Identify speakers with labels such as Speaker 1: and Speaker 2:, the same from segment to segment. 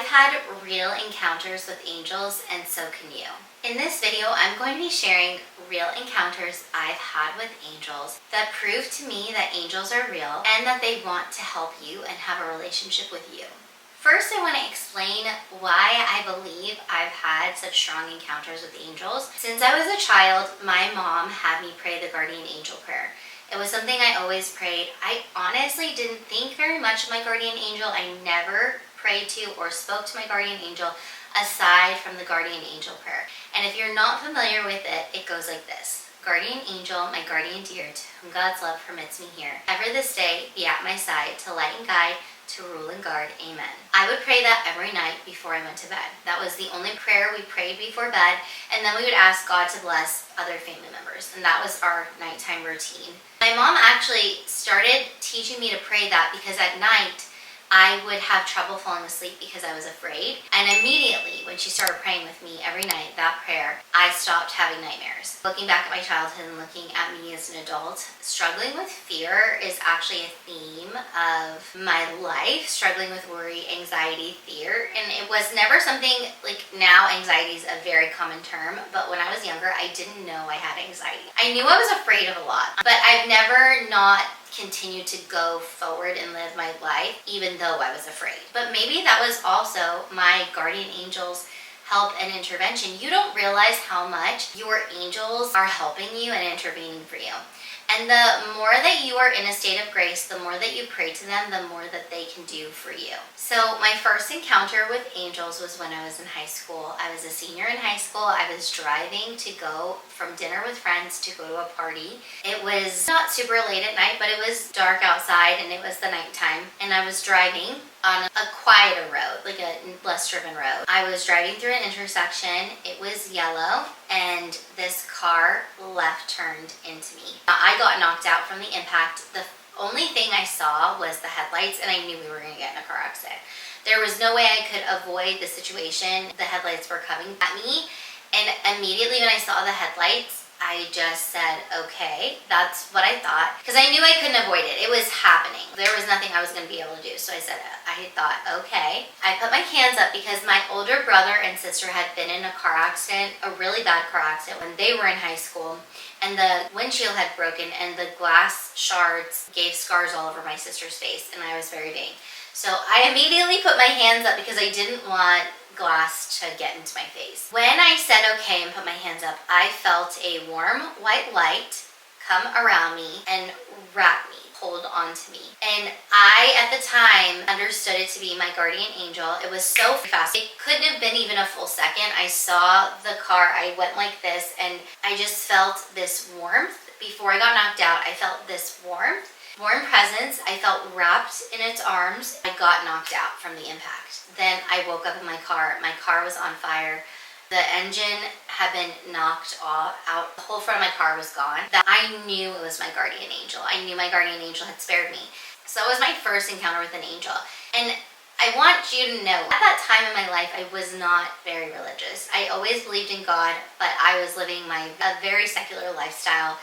Speaker 1: had real encounters with angels, and so can you. In this video, I'm going to be sharing real encounters I've had with angels that prove to me that angels are real and that they want to help you and have a relationship with you. First, I want to explain why I believe I've had such strong encounters with angels. Since I was a child, my mom had me pray the guardian angel prayer. It was something I always prayed. I honestly didn't think very much of my guardian angel. I never prayed to or spoke to my guardian angel aside from the guardian angel prayer. And if you're not familiar with it, it goes like this. Guardian angel, my guardian dear, to whom God's love permits me here, ever this day be at my side to light and guide, to rule and guard. Amen. I would pray that every night before I went to bed. That was the only prayer we prayed before bed, and then we would ask God to bless other family members, and that was our nighttime routine. My mom actually started teaching me to pray that because at night I would have trouble falling asleep because I was afraid. And immediately when she started praying with me every night, that prayer, I stopped having nightmares. Looking back at my childhood and looking at me as an adult, struggling with fear is actually a theme of my life. Struggling with worry, anxiety, fear. And it was never something like now anxiety is a very common term, but when I was younger, I didn't know I had anxiety. I knew I was afraid of a lot, but I've never not continue to go forward and live my life even though I was afraid. But maybe that was also my guardian angels' help and intervention. You don't realize how much your angels are helping you and intervening for you. And the more that you are in a state of grace, the more that you pray to them, the more that they can do for you. So my first encounter with angels was when I was in high school. I was a senior in high school. I was driving to go from dinner with friends to go to a party. It was not super late at night, but it was dark outside and it was the nighttime. And I was driving on a quieter road, like a less driven road. I was driving through an intersection. It was yellow and this car left turned into me. I got knocked out from the impact. The only thing I saw was the headlights and I knew we were going to get in a car accident. There was no way I could avoid the situation. The headlights were coming at me, and immediately when I saw the headlights, I just said, okay, that's what I thought, because I knew I couldn't avoid it. It was happening. There was nothing I was going to be able to do. So I thought, okay. I put my hands up because my older brother and sister had been in a car accident, a really bad car accident when they were in high school, and the windshield had broken and the glass shards gave scars all over my sister's face, and I was very vain. So I immediately put my hands up because I didn't want glass to get into my face. When I said okay and put my hands up, I felt a warm white light come around me and wrap me, hold on to me. And I, at the time, understood it to be my guardian angel. It was so fast. It couldn't have been even a full second. I saw the car, I went like this, and I just felt this warmth. Before I got knocked out, I felt this warmth. Warm presence. I felt wrapped in its arms. I got knocked out from the impact. Then I woke up in my car. My car was on fire. The engine had been knocked out. The whole front of my car was gone. That I knew it was my guardian angel. I knew my guardian angel had spared me. So it was my first encounter with an angel. And I want you to know, at that time in my life, I was not very religious. I always believed in God, but I was living a very secular lifestyle,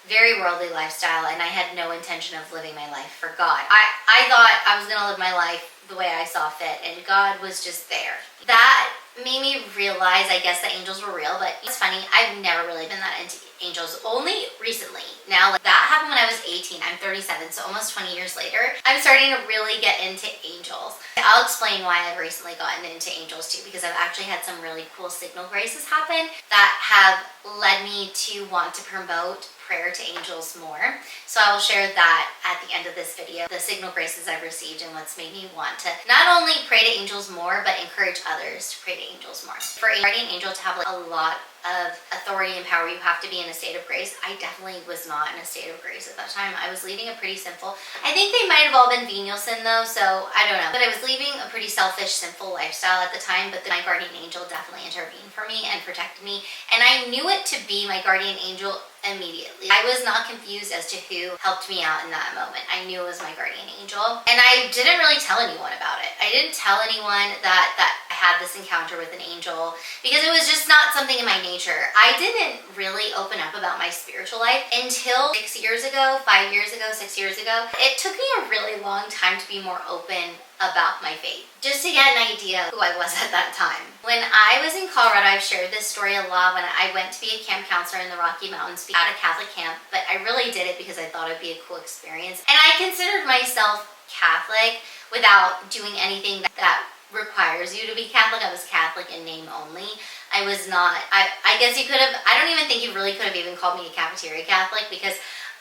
Speaker 1: very worldly lifestyle, and I had no intention of living my life for God. I thought I was going to live my life the way I saw fit, and God was just there. That made me realize, I guess, that angels were real, but it's funny, I've never really been that into angels, only recently. Now, like, that happened when I was 18, I'm 37, so almost 20 years later, I'm starting to really get into angels. I'll explain why I've recently gotten into angels too, because I've actually had some really cool signal graces happen that have led me to want to promote prayer to angels more. So I will share that at the end of this video, the signal graces I've received and what's made me want to not only pray to angels more, but encourage others to pray to angels more. For a guardian angel to have a lot of authority and power, you have to be in a state of grace. I definitely was not in a state of grace at that time. I was leading a pretty sinful, I think they might have all been venial sin though, so I don't know. But I was leading a pretty selfish, sinful lifestyle at the time, but my guardian angel definitely intervened for me and protected me. And I knew it to be my guardian angel immediately. I was not confused as to who helped me out in that moment. I knew it was my guardian angel. And I didn't really tell anyone about it. I didn't tell anyone that I had this encounter with an angel, because it was just not something in my nature. I didn't really open up about my spiritual life until 6 years ago, 5 years ago, 6 years ago. It took me a really long time to be more open about my faith, just to get an idea of who I was at that time. When I was in Colorado, I've shared this story a lot. When I went to be a camp counselor in the Rocky Mountains at a Catholic camp, but I really did it because I thought it'd be a cool experience. And I considered myself Catholic without doing anything that requires you to be Catholic. I was Catholic in name only. I was not, I guess you could have, I don't even think you really could have even called me a cafeteria Catholic, because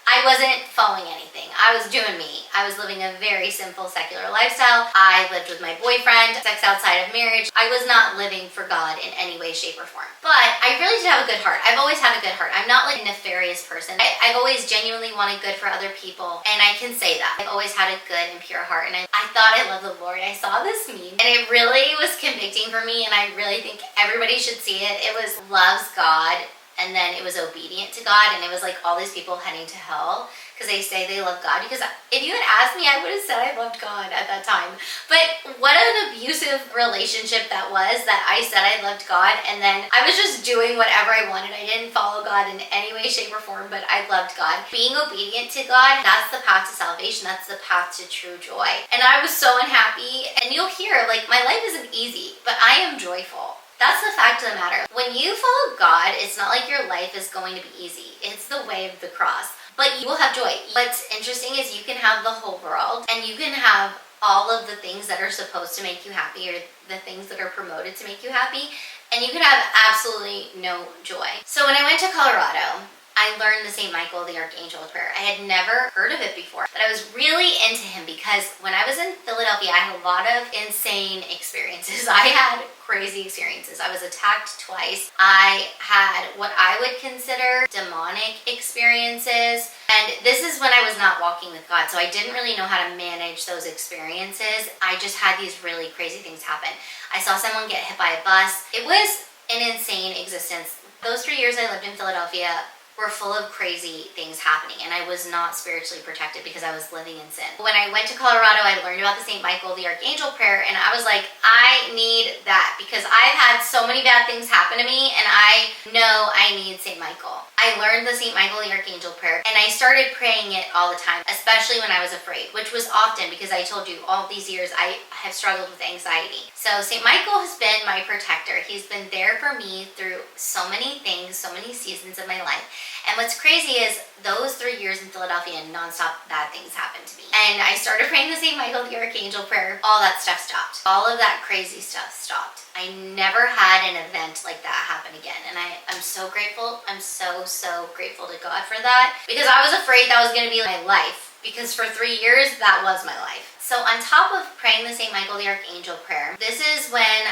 Speaker 1: I wasn't following anything. I was doing me. I was living a very simple secular lifestyle. I lived with my boyfriend, sex outside of marriage. I was not living for God in any way, shape, or form. But I really did have a good heart. I've always had a good heart. I'm not like a nefarious person. I've always genuinely wanted good for other people, and I can say that. I've always had a good and pure heart, and I thought I loved the Lord. I saw this meme, and it really was convicting for me, and I really think everybody should see it. It was loves God, and then it was obedient to God, and it was like all these people heading to hell because they say they love God. Because if you had asked me, I would have said I loved God at that time. But what an abusive relationship that was, that I said I loved God, and then I was just doing whatever I wanted. I didn't follow God in any way, shape, or form, but I loved God. Being obedient to God, that's the path to salvation. That's the path to true joy. And I was so unhappy, and you'll hear, like, my life isn't easy, but I am joyful. That's the fact of the matter. When you follow God, it's not like your life is going to be easy. It's the way of the cross. But you will have joy. What's interesting is you can have the whole world, and you can have all of the things that are supposed to make you happy, or the things that are promoted to make you happy, and you can have absolutely no joy. So when I went to Colorado, I learned the St. Michael the Archangel prayer. I had never heard of it before, but I was really into him because when I was in Philadelphia, I had a lot of insane experiences. I had crazy experiences. I was attacked twice. I had what I would consider demonic experiences. And this is when I was not walking with God, so I didn't really know how to manage those experiences. I just had these really crazy things happen. I saw someone get hit by a bus. It was an insane existence. Those 3 years I lived in Philadelphia were full of crazy things happening, and I was not spiritually protected because I was living in sin. When I went to Colorado, I learned about the St. Michael the Archangel prayer, and I was like, I need that because I've had so many bad things happen to me, and I know I need St. Michael. I learned the St. Michael the Archangel prayer, and I started praying it all the time, especially when I was afraid, which was often because I told you all these years I have struggled with anxiety. So St. Michael has been my protector. He's been there for me through so many things, so many seasons of my life. And what's crazy is those 3 years in Philadelphia, nonstop bad things happened to me. And I started praying the St. Michael the Archangel prayer. All that stuff stopped. All of that crazy stuff stopped. I never had an event like that happen again. And I'm so grateful. I'm so grateful to God for that. Because I was afraid that was going to be my life. Because for 3 years, that was my life. So on top of praying the St. Michael the Archangel prayer, this is when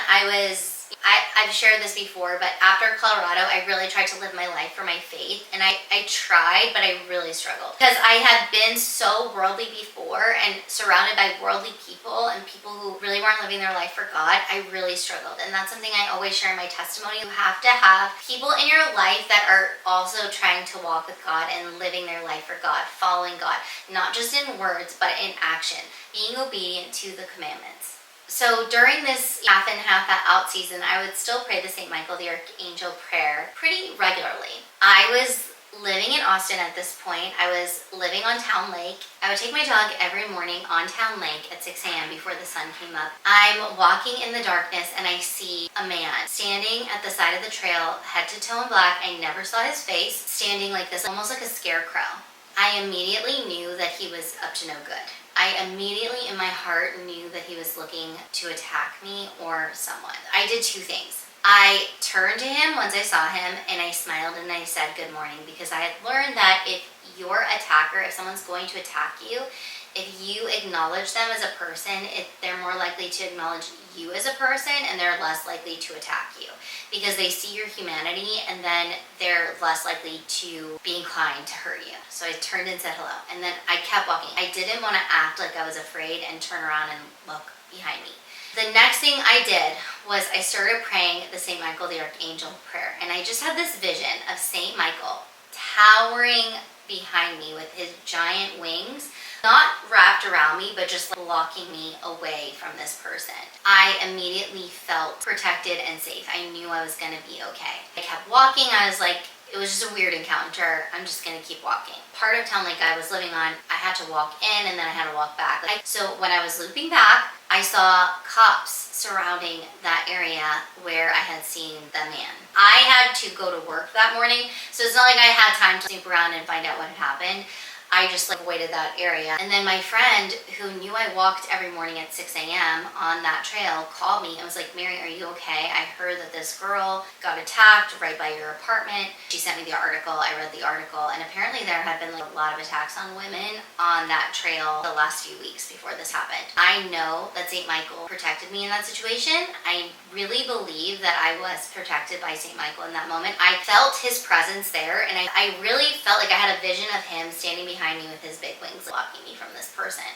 Speaker 1: I've shared this before, but after Colorado, I really tried to live my life for my faith, and I tried, but I really struggled because I had been so worldly before and surrounded by worldly people and people who really weren't living their life for God. I really struggled, and that's something I always share in my testimony. You have to have people in your life that are also trying to walk with God and living their life for God, following God, not just in words, but in action, being obedient to the commandments. So during this half in, half out season, I would still pray the St. Michael the Archangel prayer pretty regularly. I was living in Austin at this point. I was living on Town Lake. I would take my dog every morning on Town Lake at 6 a.m. before the sun came up. I'm walking in the darkness and I see a man standing at the side of the trail, head to toe in black. I never saw his face, standing like this, almost like a scarecrow. I immediately knew that he was up to no good. I immediately in my heart knew that he was looking to attack me or someone. I did two things. I turned to him once I saw him and I smiled and I said good morning, because I had learned that if your attacker, if someone's going to attack you, if you acknowledge them as a person, they're more likely to acknowledge you as a person, and they're less likely to attack you because they see your humanity, and then they're less likely to be inclined to hurt you. So I turned and said hello, and then I kept walking. I didn't want to act like I was afraid and turn around and look behind me. The next thing I did was I started praying the St. Michael the Archangel prayer, and I just had this vision of St. Michael towering behind me with his giant wings, not wrapped around me, but just like blocking me away from this person. I immediately felt protected and safe. I knew I was gonna be okay. I kept walking. I was like, it was just a weird encounter. I'm just gonna keep walking. Part of town like I was living on, I had to walk in and then I had to walk back. So when I was looping back, I saw cops surrounding that area where I had seen the man. I had to go to work that morning, so it's not like I had time to snoop around and find out what had happened. I just like avoided that area. And then my friend, who knew I walked every morning at 6 a.m. on that trail, called me and was like, Mary, are you okay? I heard that this girl got attacked right by your apartment. She sent me the article. I read the article, and apparently there had been like a lot of attacks on women on that trail the last few weeks before this happened. I know that St. Michael protected me in that situation. I really believe that I was protected by St. Michael in that moment. I felt his presence there, and I really felt like I had a vision of him standing behind me with his big wings blocking me from this person.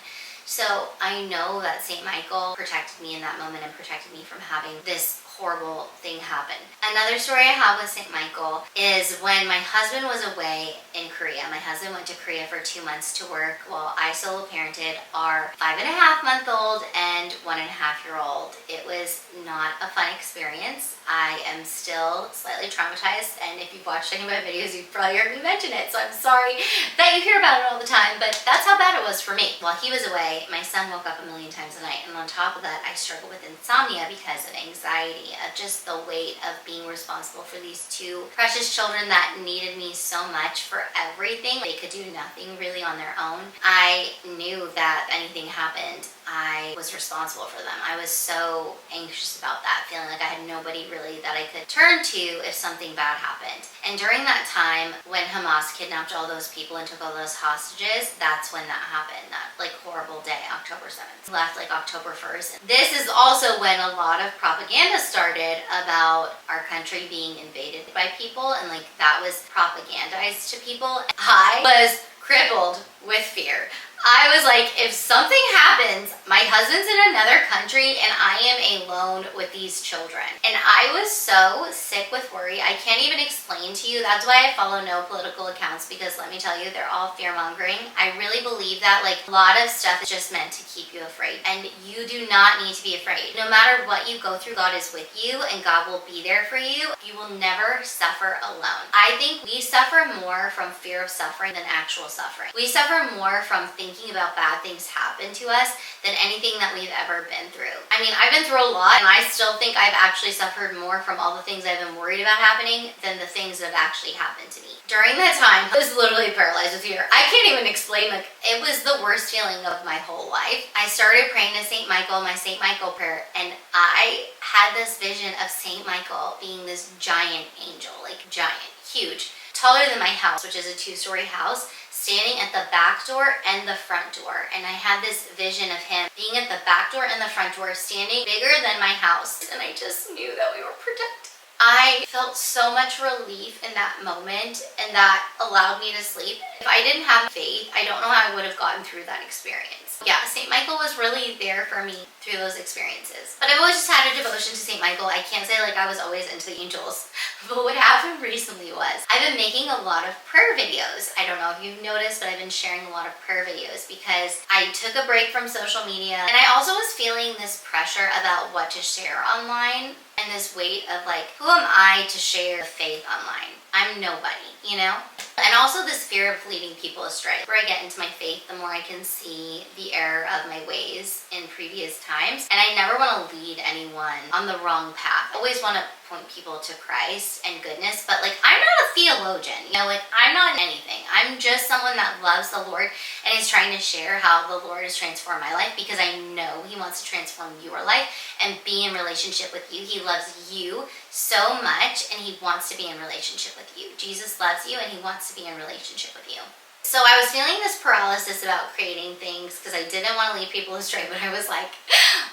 Speaker 1: So I know that St. Michael protected me in that moment and protected me from having this horrible thing happen. Another story I have with St. Michael is when my husband was away in Korea. My husband went to Korea for 2 months to work while I solo parented our 5.5-month-old and 1.5-year-old. It was not a fun experience. I am still slightly traumatized, and if you've watched any of my videos, you've probably heard me mention it, so I'm sorry that you hear about it all the time, but that's how bad it was for me. While he was away, my son woke up a million times a night, and on top of that, I struggled with insomnia because of anxiety, of just the weight of being responsible for these two precious children that needed me so much for everything. They could do nothing really on their own. I knew that if anything happened, I was responsible for them. I was so anxious about that, feeling like I had nobody really that I could turn to if something bad happened. And during that time, when Hamas kidnapped all those people and took all those hostages, that's when that happened, that like horrible day, October 7th. Left like October 1st. This is also when a lot of propaganda started about our country being invaded by people, and like that was propagandized to people. I was crippled with fear. I was like, if something happens, my husband's in another country and I am alone with these children. And I was so sick with worry. I can't even explain to you. That's why I follow no political accounts, because let me tell you, they're all fear mongering. I really believe that like a lot of stuff is just meant to keep you afraid, and you do not need to be afraid. No matter what you go through, God is with you and God will be there for you. You will never suffer alone. I think we suffer more from fear of suffering than actual suffering. We suffer more from thinking about bad things happen to us than anything that we've ever been through. I mean, I've been through a lot, and I still think I've actually suffered more from all the things I've been worried about happening than the things that have actually happened to me. During that time, I was literally paralyzed with fear. I can't even explain, like, it was the worst feeling of my whole life. I started praying to St. Michael, my St. Michael prayer, and I had this vision of St. Michael being this giant angel, like giant, huge, taller than my house, which is a 2-story house, standing at the back door and the front door. And I had this vision of him being at the back door and the front door, standing bigger than my house. And I just knew that we were protected. I felt so much relief in that moment, and that allowed me to sleep. If I didn't have faith, I don't know how I would have gotten through that experience. Yeah, St. Michael was really there for me through those experiences. But I've always just had a devotion to St. Michael. I can't say like I was always into the angels. But what happened recently was I've been making a lot of prayer videos. I don't know if you've noticed, but I've been sharing a lot of prayer videos because I took a break from social media, and I also was feeling this pressure about what to share online, and this weight of like, who am I to share faith online? I'm nobody, you know? And also this fear of leading people astray. The more I get into my faith, the more I can see the error of my ways in previous times. And I never want to lead anyone on the wrong path. I always want to point people to Christ and goodness, but like, I'm not a theologian, you know, like I'm not anything. I'm just someone that loves the Lord and is trying to share how the Lord has transformed my life, because I know He wants to transform your life and be in relationship with you. He loves you so much, and He wants to be in relationship with you. Jesus loves you, and He wants to be in relationship with you. So I was feeling this paralysis about creating things because I didn't want to lead people astray, but I was like,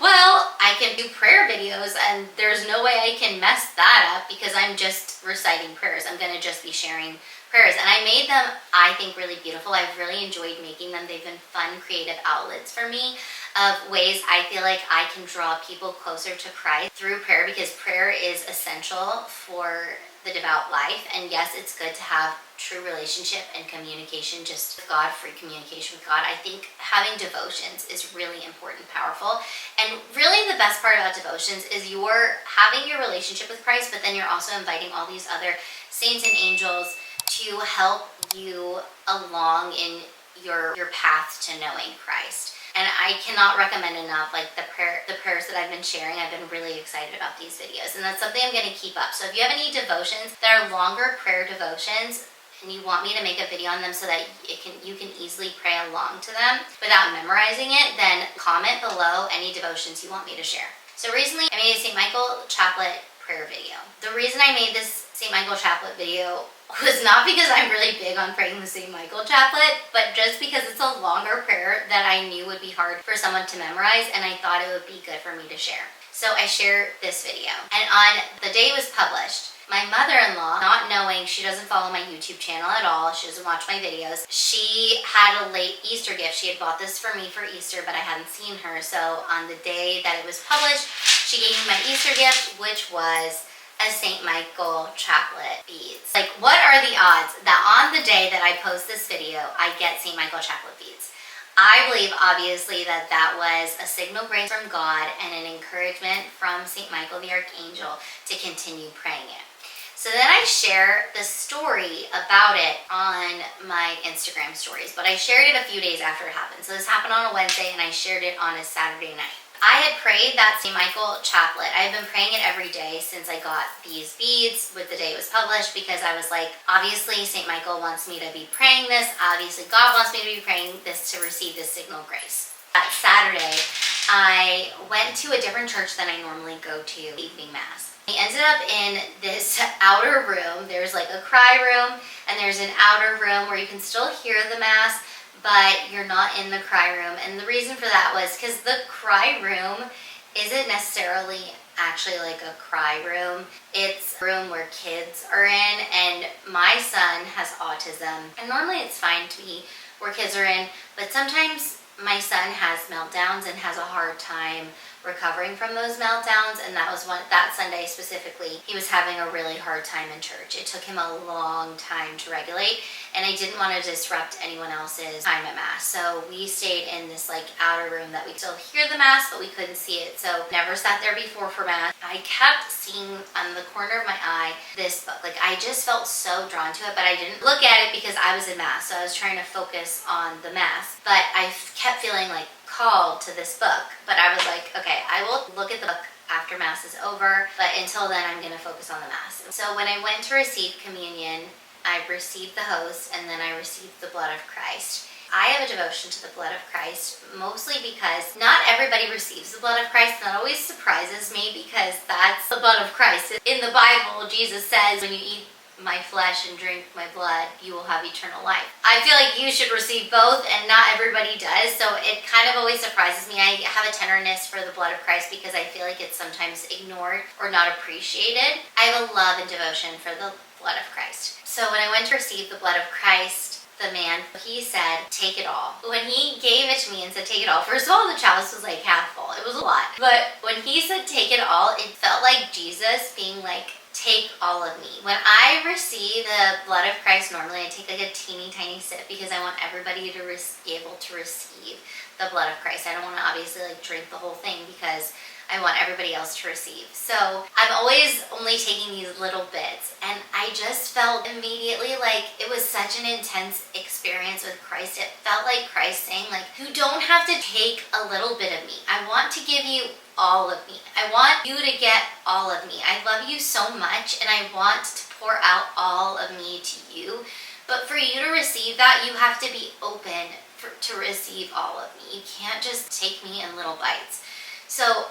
Speaker 1: well, I can do prayer videos and there's no way I can mess that up because I'm just reciting prayers. I'm going to just be sharing prayers. And I made them, I think, really beautiful. I've really enjoyed making them. They've been fun, creative outlets for me of ways I feel like I can draw people closer to Christ through prayer, because prayer is essential for the devout life. And yes, it's good to have true relationship and communication just with God, free communication with God, I think having devotions is really important, powerful. And really the best part about devotions is you're having your relationship with Christ, but then you're also inviting all these other saints and angels to help you along in your path to knowing Christ. And I cannot recommend enough, like the prayers that I've been sharing. I've been really excited about these videos, and that's something I'm going to keep up. So if you have any devotions that are longer prayer devotions and you want me to make a video on them so that you can easily pray along to them without memorizing it, then comment below any devotions you want me to share. So recently I made a St. Michael Chaplet prayer video. The reason I made this St. Michael Chaplet video was not because I'm really big on praying the St. Michael Chaplet, but just because it's a longer prayer that I knew would be hard for someone to memorize, and I thought it would be good for me to share. So I share this video. And on the day it was published, my mother-in-law, not knowing, she doesn't follow my YouTube channel at all, she doesn't watch my videos, she had a late Easter gift. She had bought this for me for Easter, but I hadn't seen her. So on the day that it was published, she gave me my Easter gift, which was a St. Michael Chaplet beads. Like, what are the odds that on the day that I post this video, I get St. Michael Chaplet beads? I believe, obviously, that that was a signal grace from God and an encouragement from St. Michael the Archangel to continue praying it. So then I share the story about it on my Instagram stories, but I shared it a few days after it happened. So this happened on a Wednesday, and I shared it on a Saturday night. I had prayed that St. Michael Chaplet. I've been praying it every day since I got these beads with the day it was published, because I was like, obviously St. Michael wants me to be praying this. Obviously God wants me to be praying this to receive this signal grace. That Saturday, I went to a different church than I normally go to, evening mass. I ended up in this outer room. There's like a cry room, and there's an outer room where you can still hear the mass, but you're not in the cry room. And the reason for that was because the cry room isn't necessarily actually like a cry room. It's a room where kids are in, and my son has autism, and normally it's fine to be where kids are in, but sometimes my son has meltdowns and has a hard time recovering from those meltdowns, and that was that Sunday specifically, he was having a really hard time in church. It took him a long time to regulate, and I didn't want to disrupt anyone else's time at mass. So we stayed in this like outer room that we could still hear the mass, but we couldn't see it. So never sat there before for mass. I kept seeing on the corner of my eye this book. Like, I just felt so drawn to it, but I didn't look at it because I was in mass. So I was trying to focus on the mass, but I kept feeling like called to this book. But I was like, okay, I will look at the book after mass is over, but until then I'm going to focus on the mass. So when I went to receive communion, I received the host, and then I received the blood of Christ. I have a devotion to the blood of Christ, mostly because not everybody receives the blood of Christ. That always surprises me, because that's the blood of Christ. In the Bible, Jesus says, when you eat my flesh and drink my blood, you will have eternal life. I feel like you should receive both, and not everybody does, so it kind of always surprises me. I have a tenderness for the blood of Christ because I feel like it's sometimes ignored or not appreciated. I have a love and devotion for the blood of Christ. So when I went to receive the blood of Christ, the man, he said, take it all. When he gave it to me and said, take it all, first of all, the chalice was like half full. It was a lot. But when he said, take it all, it felt like Jesus being like, take all of me. When I receive the blood of Christ, normally I take like a teeny tiny sip because I want everybody to be able to receive the blood of Christ. I don't want to obviously like drink the whole thing because I want everybody else to receive. So I'm always only taking these little bits, and I just felt immediately like it was such an intense experience with Christ. It felt like Christ saying, like, you don't have to take a little bit of me. I want to give you all of me. I want you to get all of me. I love you so much, and I want to pour out all of me to you. But for you to receive that, you have to be open to receive all of me. You can't just take me in little bites. So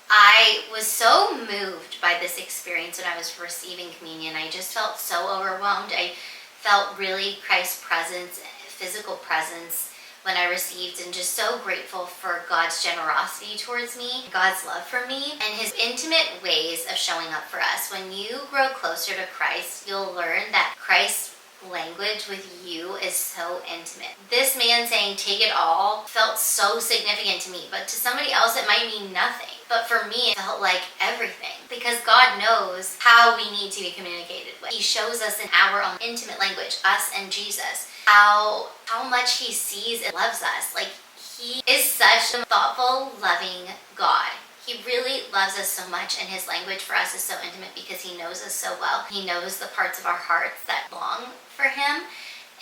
Speaker 1: I was so moved by this experience when I was receiving communion. I just felt so overwhelmed. I felt really Christ's presence, physical presence, when I received, and just so grateful for God's generosity towards me, God's love for me, and his intimate ways of showing up for us. When you grow closer to Christ, you'll learn that Christ's language with you is so intimate. This man saying, take it all, felt so significant to me, but to somebody else it might mean nothing. But for me, it felt like everything, because because God knows how we need to be communicated with. He shows us in our own intimate language, us and Jesus, how much he sees and loves us. Like, he is such a thoughtful, loving God. He really loves us so much, and his language for us is so intimate because he knows us so well. He knows the parts of our hearts that long for him,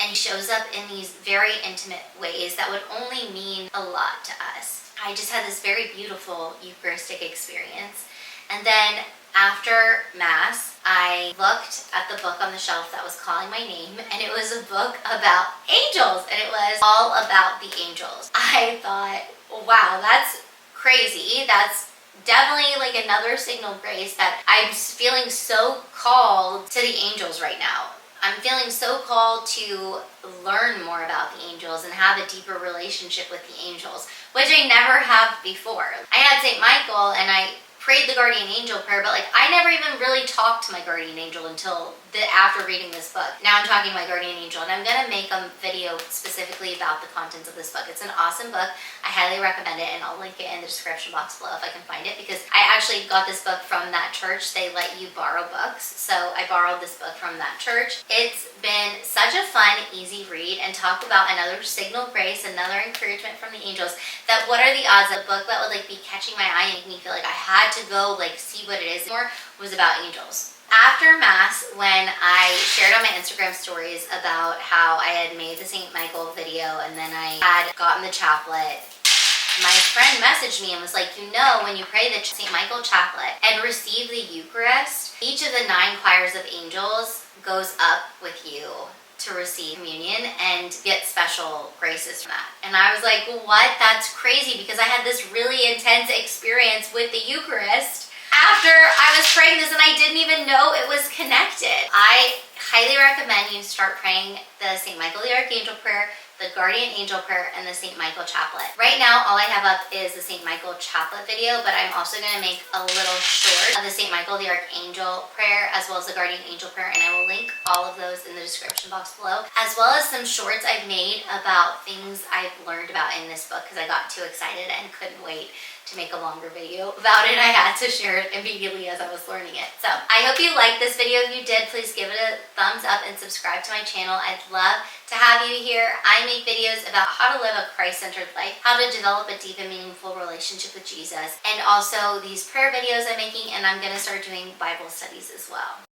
Speaker 1: and he shows up in these very intimate ways that would only mean a lot to us. I just had this very beautiful Eucharistic experience. And then after Mass, I looked at the book on the shelf that was calling my name, and it was a book about angels, and it was all about the angels. I thought, wow, that's crazy. That's definitely like another signal of grace that I'm feeling so called to the angels right now. I'm feeling so called to learn more about the angels and have a deeper relationship with the angels, which I never have before. I had St. Michael and I prayed the guardian angel prayer, but like I never even really talked to my guardian angel until after reading this book. Now I'm talking to my guardian angel, and I'm gonna make a video specifically about the contents of this book. It's an awesome book. I highly recommend it, and I'll link it in the description box below if I can find it, because I actually got this book from that church. They let you borrow books, so I borrowed this book from that church. It's been such a fun, easy read, and talk about another signal of grace, another encouragement from the angels, that what are the odds that a book that would like be catching my eye and make me feel like I had to go like see what it is more was about angels. After Mass, when I shared on my Instagram stories about how I had made the St. Michael video and then I had gotten the chaplet, my friend messaged me and was like, you know, when you pray the St. Michael chaplet and receive the Eucharist, each of the 9 choirs of angels goes up with you to receive communion and get special graces from that. And I was like, what? That's crazy, because I had this really intense experience with the Eucharist after I was praying this, and I didn't even know it was connected. I highly recommend you start praying the St. Michael the Archangel prayer, the Guardian Angel prayer, and the St. Michael chaplet. Right now, all I have up is the St. Michael chaplet video, but I'm also going to make a little short of the St. Michael the Archangel prayer, as well as the Guardian Angel prayer, and I will link all of those in the description box below, as well as some shorts I've made about things I've learned about in this book, because I got too excited and couldn't wait to make a longer video about it. I had to share it immediately as I was learning it. So I hope you liked this video. If you did, please give it a thumbs up and subscribe to my channel. I'd love to have you here. I make videos about how to live a Christ-centered life, how to develop a deep and meaningful relationship with Jesus, and also these prayer videos I'm making, and I'm going to start doing Bible studies as well.